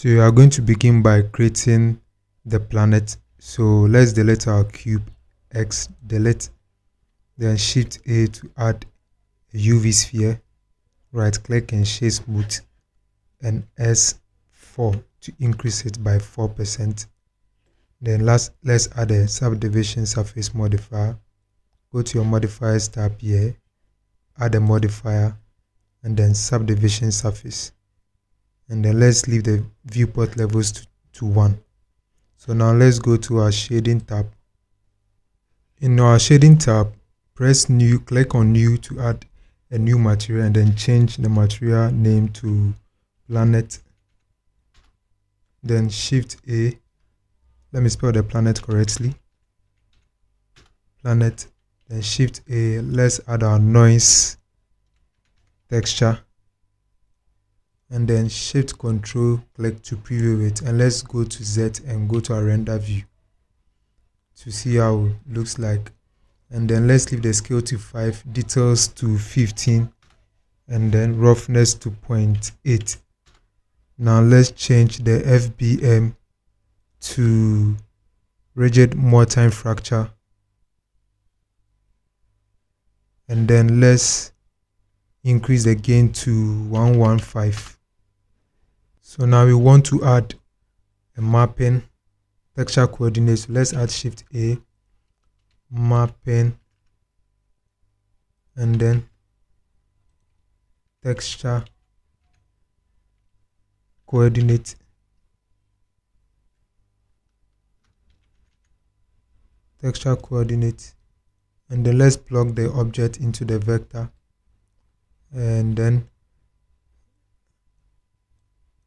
So you are going to begin by creating the planet. So let's delete our cube, X, delete, then Shift A to add a UV sphere, right click and shade smooth, and S4 to increase it by 4%. Then let's add a subdivision surface modifier. Go to your modifiers tab here, add a modifier, and then subdivision surface. And then let's leave the viewport levels to 1. So now let's go to our shading tab. In our shading tab, press new, click on new to add a new material, and then change the material name to planet. Then Shift A, let me spell the planet correctly, planet. Then Shift A, let's add our noise texture, and then Shift Control click to preview it, and let's go to Z and go to our render view to see how it looks like. And then let's leave the scale to 5, details to 15, and then roughness to 0.8. Now let's change the FBM to rigid multi fracture, and then let's increase the gain to 115. So now we want to add a mapping texture coordinates. Let's add Shift A, mapping, and then texture coordinate, and then let's plug the object into the vector, and then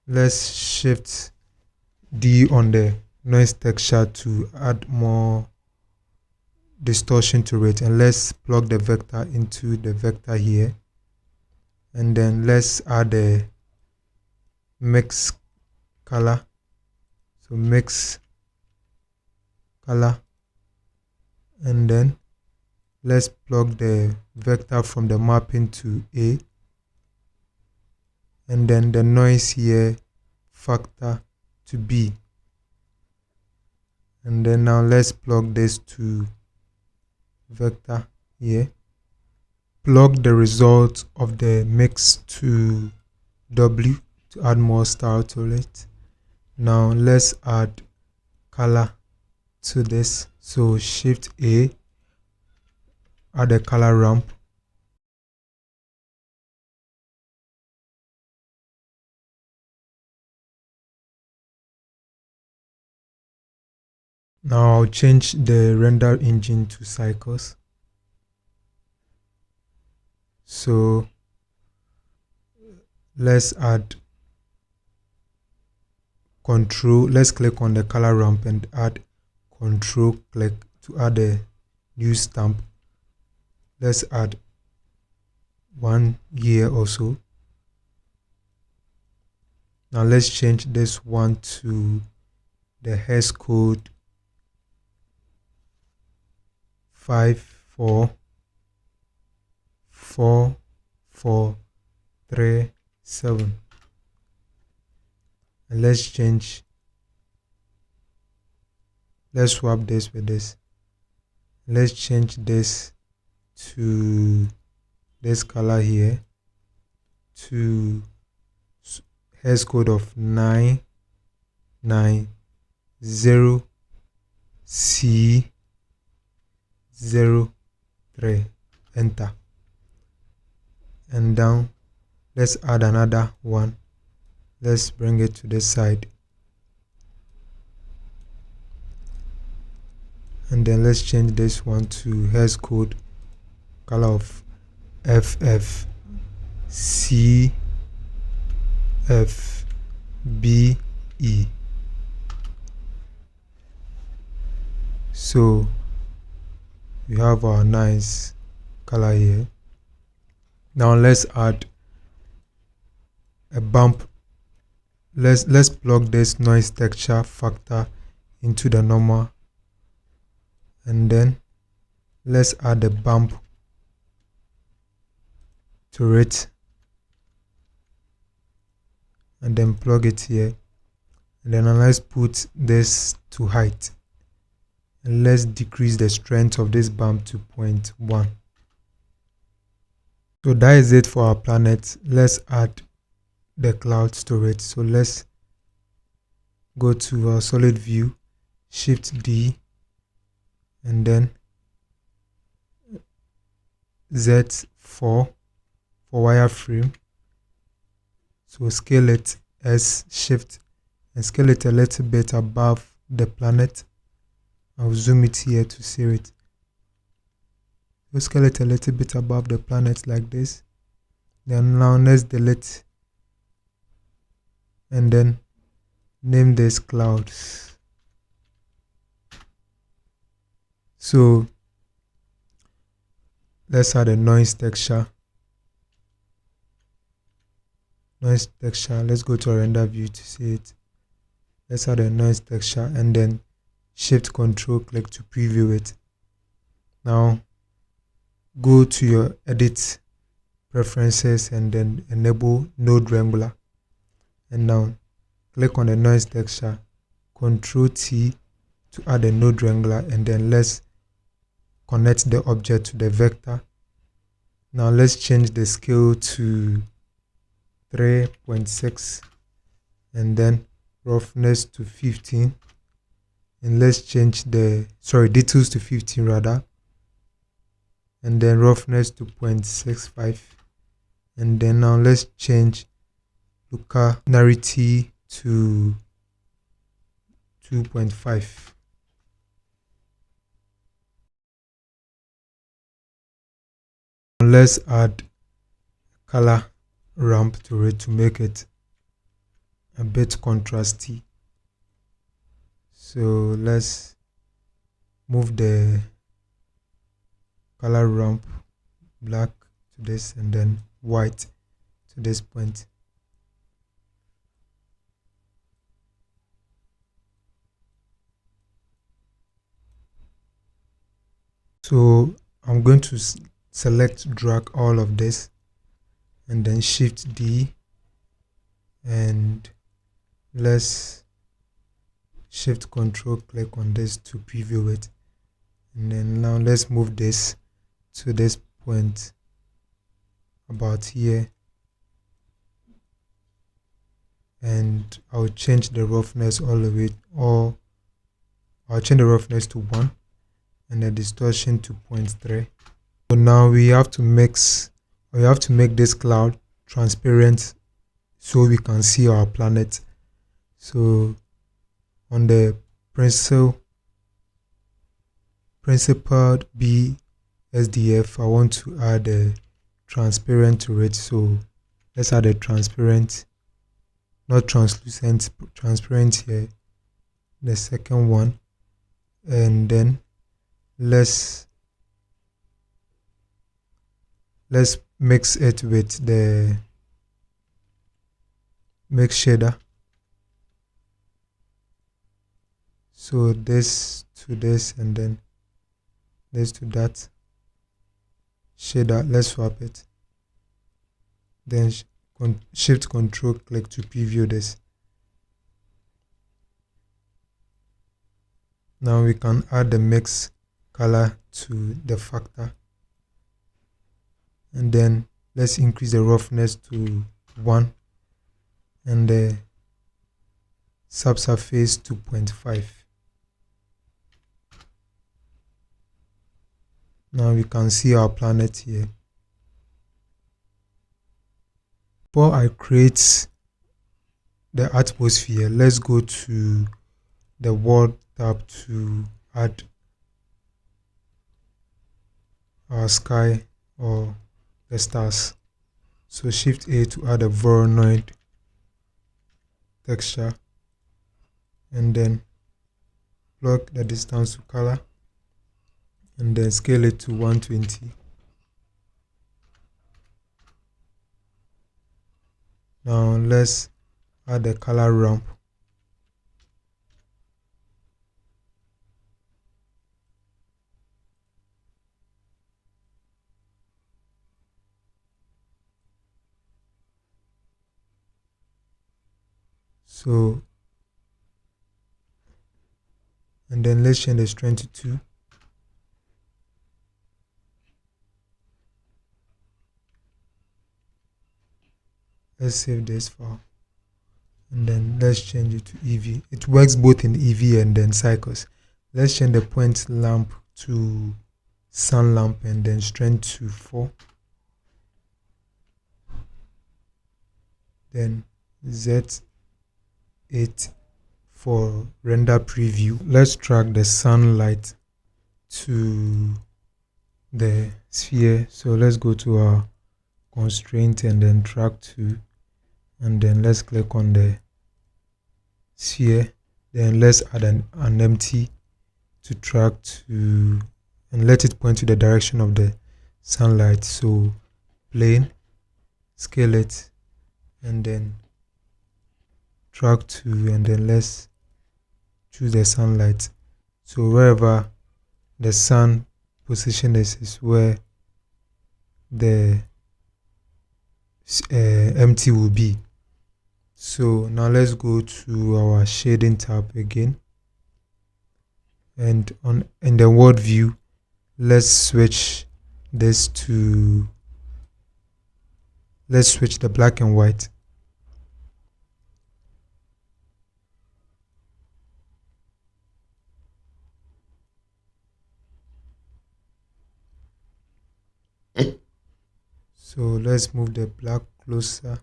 let's Shift D on the noise texture to add more distortion to it, and let's plug the vector into the vector here, and then let's add a mix color. So mix color, and then let's plug the vector from the mapping to A, and then the noise here factor to B, and then now let's plug this to vector here, plug the result of the mix to W to add more style to it. Now let's add color to this. So Shift A, add a color ramp, now I'll change the render engine to cycles. So let's add control, let's click on the color ramp and add control click to add a new stamp. Let's add 1 year or so. Now let's change this one to the hex code 54437, and let's swap this with this. Let's change this to this color here to hex code of 990C03, enter, and down let's add another one. Let's bring it to this side, and then let's change this one to hex code color of FFCFBE. So we have our nice color here. Now let's add a bump. Let's plug this noise texture factor into the normal, and then let's add a bump to it, and then plug it here, And then let's put this to height. And let's decrease the strength of this bump to 0.1. So that is it for our planet. Let's add the clouds to it. So let's go to our solid view, Shift D, and then Z4 for wireframe. So scale it as Shift and scale it a little bit above the planet. I'll zoom it here to see it. So scale it a little bit above the planet like this. Then now let's delete and then name this clouds. So let's add a noise texture. Let's go to our render view to see it. Let's add a noise texture and then Shift Control click to preview it. Now go to your edit preferences and then enable node wrangler. And now click on the noise texture, Ctrl T to add a node wrangler, and then let's connect the object to the vector. Now let's change the scale to 3.6 and then roughness to 15, and let's change the details to 15 rather, and then roughness to 0.65, and then now let's change luminarity to 2.5. Let's add color ramp to it to make it a bit contrasty. So let's move the color ramp black to this and then white to this point. So I'm going to select drag all of this and then Shift D, and let's Shift Control click on this to preview it, and then now let's move this to this point about here, and I'll change the roughness all the way, or I'll change the roughness to 1 and the distortion to 0.3. So now we have to make this cloud transparent so we can see our planet. So on the principal B SDF, I want to add a transparent to it. So let's add a transparent, not translucent, transparent here, the second one, and then let's mix it with the mix shader. So this to this and then this to that shader. Let's swap it. Then Shift Control click to preview this. Now we can add the mix color to the factor, and then let's increase the roughness to 1 and the subsurface to 0.5. Now we can see our planet here. Before I create the atmosphere, let's go to the world tab to add our sky or the stars. So Shift A to add a Voronoi texture, and then plug the distance to color and then scale it to 120. Now let's add the color ramp. So and then let's change the strength to 2. Let's save this file, and then let's change it to EV. It works both in EV and then cycles. Let's change the point lamp to sun lamp, and then strength to 4. Then Z8 for render preview. Let's track the sunlight to the sphere. So let's go to our constraint and then track to, and then let's click on the sphere. Then let's add an empty to track to, and let it point to the direction of the sunlight. So plane, scale it, and then track to, and then let's choose the sunlight. So wherever the sun position is where the empty will be. So now let's go to our shading tab again, and in the world view, let's switch this to, let's switch the black and white. So let's move the black closer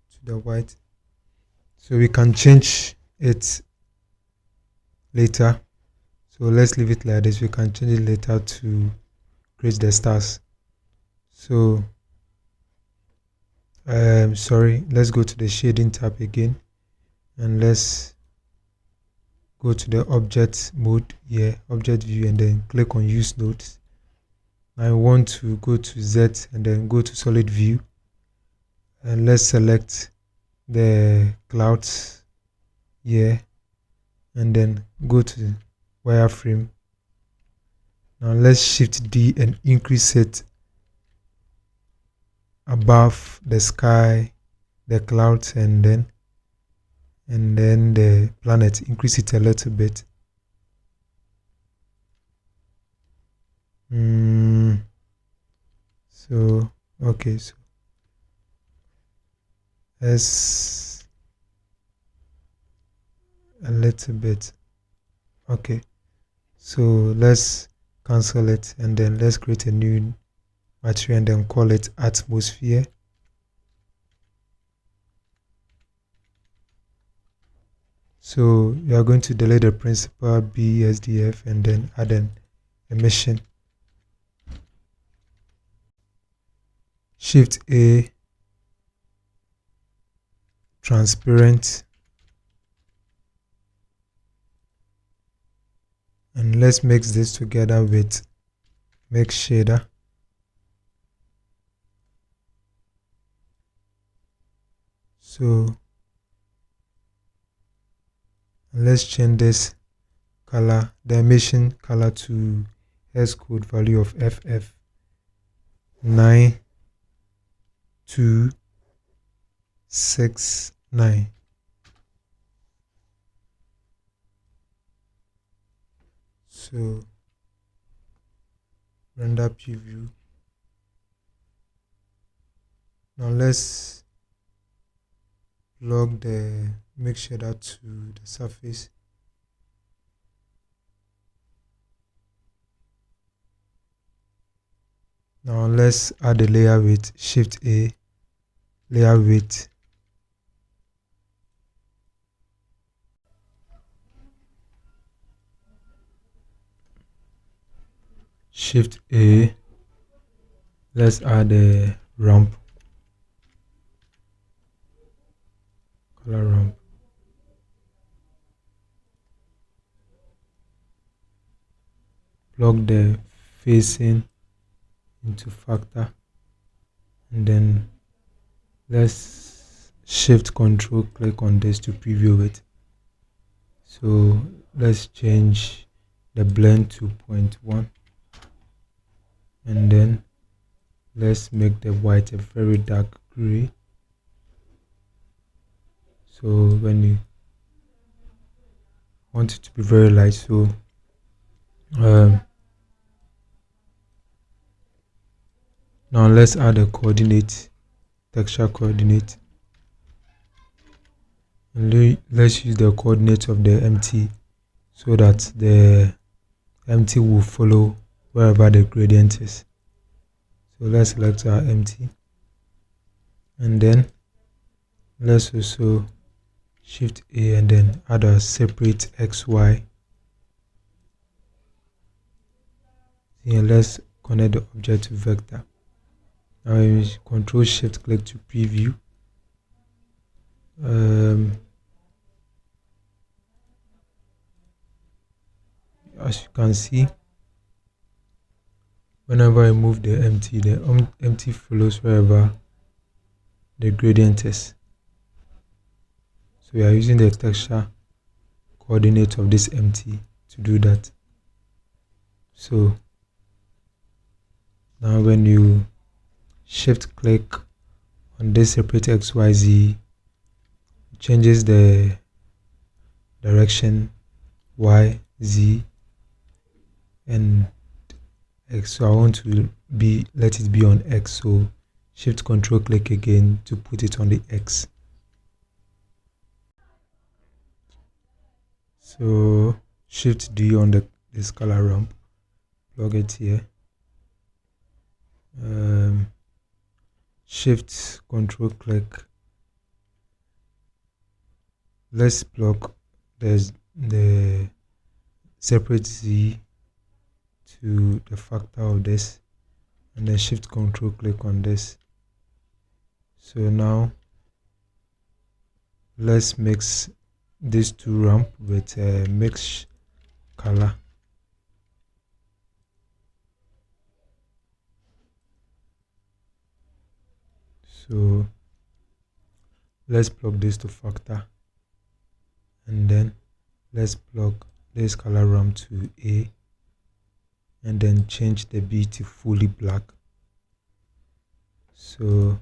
to the white, so we can change it later. So let's leave it like this. We can change it later to create the stars. So sorry, let's go to the shading tab again, and let's go to the object mode here, object view, and then click on use nodes. I want to go to Z and then go to solid view, and let's select the clouds here, and then go to wireframe. Now let's shift D and increase it above the sky, the clouds, and then the planet. Increase it a little bit. So okay, so let's a little bit. Okay, so let's cancel it, and then let's create a new material and then call it atmosphere. So you are going to delete the principal BSDF and then add an emission. Shift A, transparent, and let's mix this together with mix shader. So let's change this color, the emission color, to S code value of FF9269. So render preview. Now let's plug the make shader to the surface. Now let's add a layer weight. Shift A, layer weight. Shift A, let's add a ramp, color ramp. Plug the facing into factor, and then let's shift control click on this to preview it. So let's change the blend to 0.1, and then let's make the white a very dark gray. So when you I want it to be very light. So um, now let's add a coordinate, texture coordinate, and let's use the coordinate of the empty so that the empty will follow wherever the gradient is. So let's select our empty, and then let's also shift A and then add a separate XY. And let's connect the object to vector. Now we control shift click to preview. As you can see, whenever I move the empty follows wherever the gradient is. So we are using the texture coordinate of this empty to do that. So now when you shift click on this separate XYZ, it changes the direction Y, Z, and X. So I want to let it be on X. So shift control click again to put it on the X. So shift D on this color ramp, plug it here. Shift control click. Let's plug the separate Z to the factor of this, and then shift control click on this. So now let's mix these two ramp with a mix color. So let's plug this to factor, and then let's plug this color ramp to A, and then change the B to fully black. So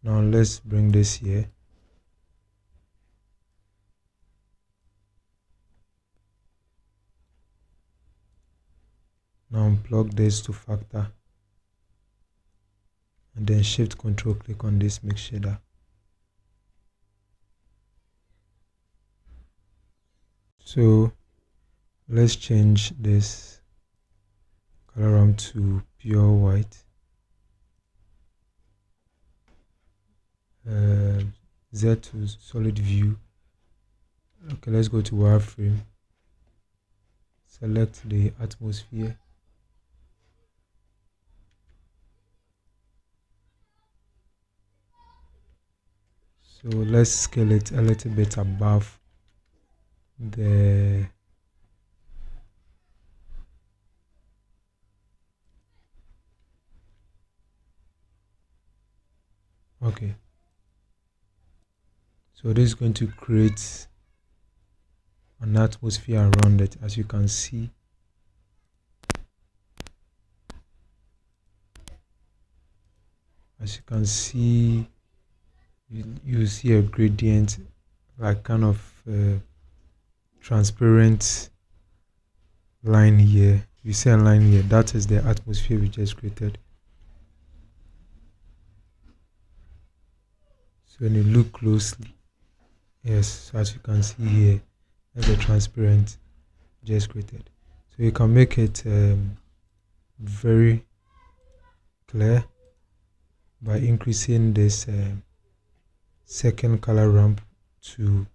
now let's bring this here. Now plug this to factor, and then shift control click on this mix shader. So let's change this color ramp to pure white. Z to solid view. Okay, let's go to wireframe. Select the atmosphere. So let's scale it a little bit above the okay. So this is going to create an atmosphere around it, as you can see. As you can see, you see a gradient, like kind of transparent line here. You see a line here, that is the atmosphere we just created. So when you look closely, yes, so as you can see here, that's a transparent just created. So you can make it very clear by increasing this second color ramp to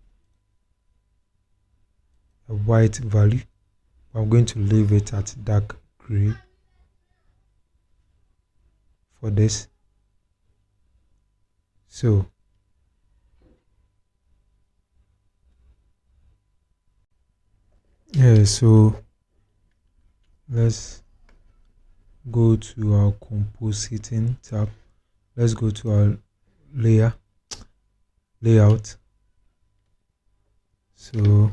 a white value. I'm going to leave it at dark gray for this. So yeah, so let's go to our compositing tab. Let's go to our layout. So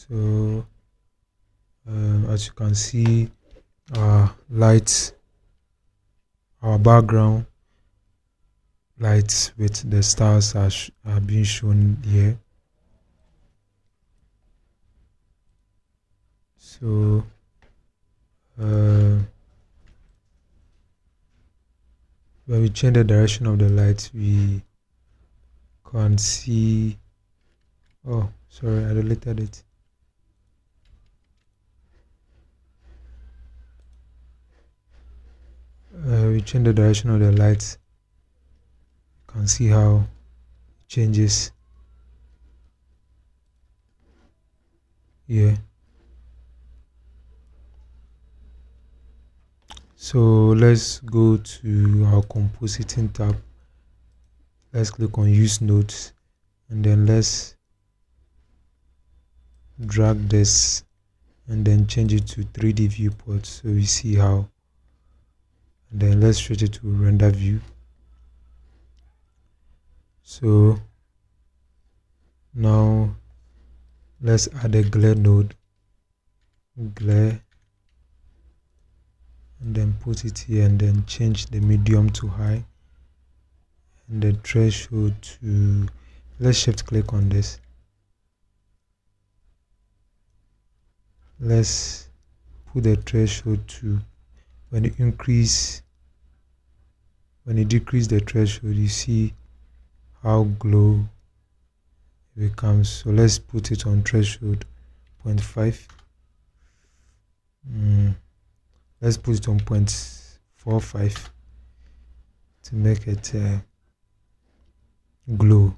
So as you can see, our lights, our background lights with the stars are being shown here. So when we change the direction of the lights, we can see, oh sorry, I deleted it. We change the direction of the lights, you can see how it changes here. So let's go to our compositing tab. Let's click on use nodes, and then let's drag this and then change it to 3D viewport so we see how. And then let's switch it to render view. So now let's add a glare node, glare, and then put it here, and then change the medium to high and the threshold to, let's shift click on this. Let's put the threshold to, when you decrease the threshold, you see how glow it becomes. So let's put it on threshold 0.5. Let's put it on 0.45 to make it glow.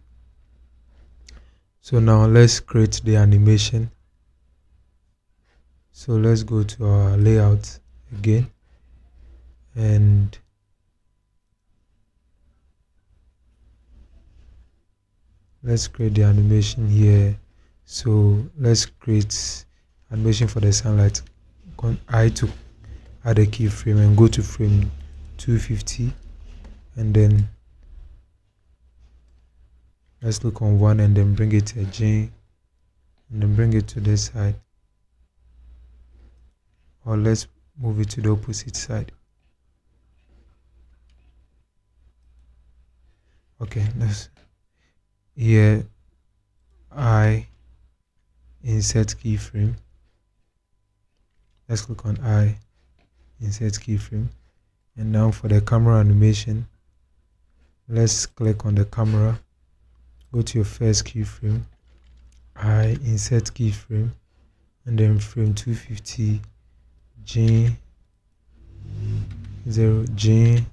So now let's create the animation. So let's go to our layout again, and let's create the animation here. So let's create animation for the sunlight. I to add a keyframe and go to frame 250, and then let's click on 1 and then bring it to a J, and then bring it to this side, or let's move it to the opposite side. Okay, let's here I insert keyframe. Let's click on I insert keyframe, and now for the camera animation, let's click on the camera, go to your first keyframe, I insert keyframe, and then frame 250 G 0 G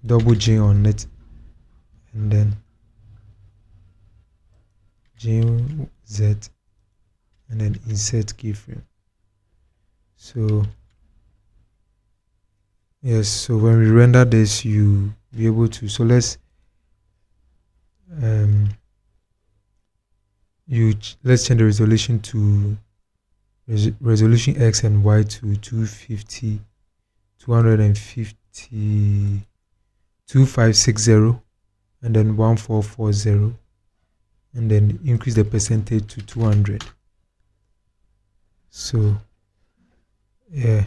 double G on it, and then G Z, and then insert keyframe. So yes, so when we render this, you be able to, so let's let's change the resolution to resolution X and Y to 250 2560, and then 1440, and then increase the percentage to 200. So yeah,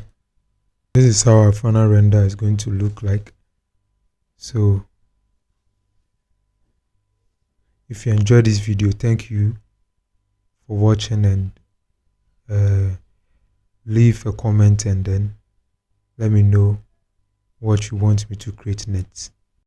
this is how our final render is going to look like. So if you enjoyed this video, thank you for watching, and leave a comment and then let me know what you want me to create next.